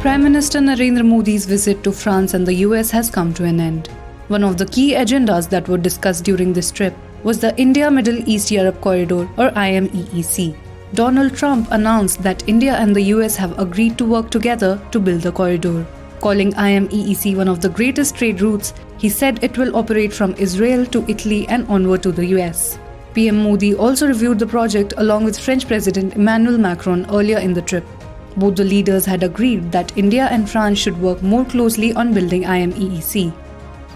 Prime Minister Narendra Modi's visit to France and the US has come to an end. One of the key agendas that were discussed during this trip was the India-Middle East-Europe Corridor or IMEEC. Donald Trump announced that India and the US have agreed to work together to build the corridor. Calling IMEEC one of the greatest trade routes, he said it will operate from Israel to Italy and onward to the US. PM Modi also reviewed the project along with French President Emmanuel Macron earlier in the trip. Both the leaders had agreed that India and France should work more closely on building IMEEC.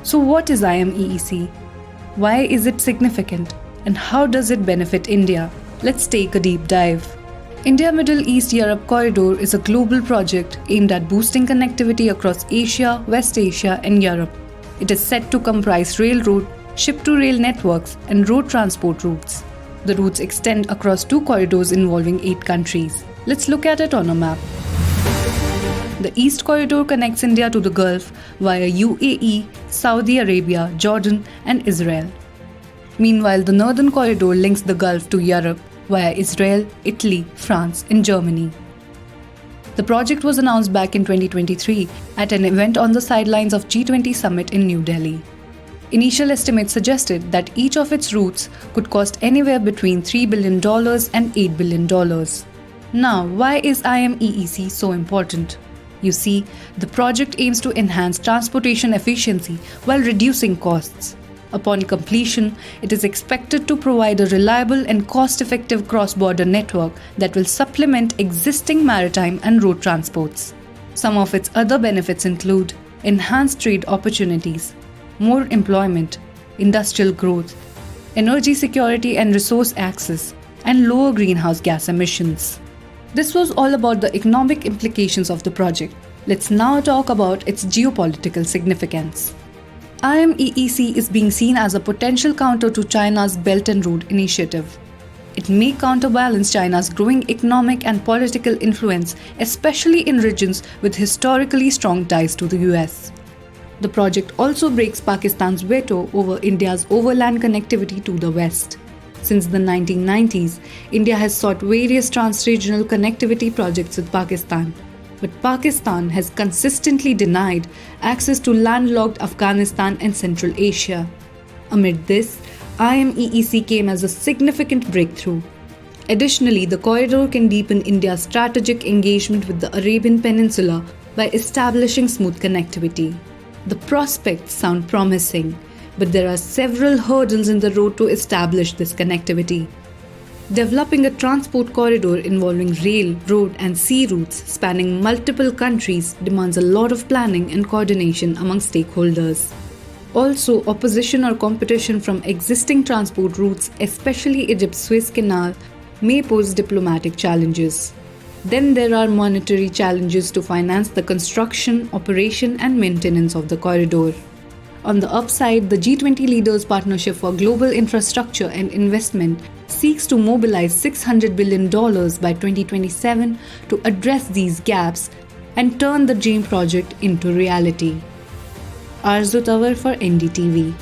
So what is IMEEC? Why is it significant? And how does it benefit India? Let's take a deep dive. India-Middle East-Europe Corridor is a global project aimed at boosting connectivity across Asia, West Asia and Europe. It is set to comprise railroad, ship-to-rail networks and road transport routes. The routes extend across 2 corridors involving 8 countries. Let's look at it on a map. The East Corridor connects India to the Gulf via UAE, Saudi Arabia, Jordan and Israel. Meanwhile, the Northern Corridor links the Gulf to Europe via Israel, Italy, France and Germany. The project was announced back in 2023 at an event on the sidelines of G20 summit in New Delhi. Initial estimates suggested that each of its routes could cost anywhere between $3 billion and $8 billion. Now, why is IMEEC so important? You see, the project aims to enhance transportation efficiency while reducing costs. Upon completion, it is expected to provide a reliable and cost-effective cross-border network that will supplement existing maritime and road transports. Some of its other benefits include enhanced trade opportunities, more employment, industrial growth, energy security and resource access, and lower greenhouse gas emissions. This was all about the economic implications of the project. Let's now talk about its geopolitical significance. IMEEC is being seen as a potential counter to China's Belt and Road Initiative. It may counterbalance China's growing economic and political influence, especially in regions with historically strong ties to the US. The project also breaks Pakistan's veto over India's overland connectivity to the West. Since the 1990s, India has sought various trans-regional connectivity projects with Pakistan, but Pakistan has consistently denied access to landlocked Afghanistan and Central Asia. Amid this, IMEEC came as a significant breakthrough. Additionally, the corridor can deepen India's strategic engagement with the Arabian Peninsula by establishing smooth connectivity. The prospects sound promising, but there are several hurdles in the road to establish this connectivity. Developing a transport corridor involving rail, road and sea routes spanning multiple countries demands a lot of planning and coordination among stakeholders. Also, opposition or competition from existing transport routes, especially Egypt's Suez Canal, may pose diplomatic challenges. Then there are monetary challenges to finance the construction, operation and maintenance of the corridor. On the upside, the G20 Leaders Partnership for Global Infrastructure and Investment seeks to mobilize $600 billion by 2027 to address these gaps and turn the dream project into reality. Arzoo for NDTV.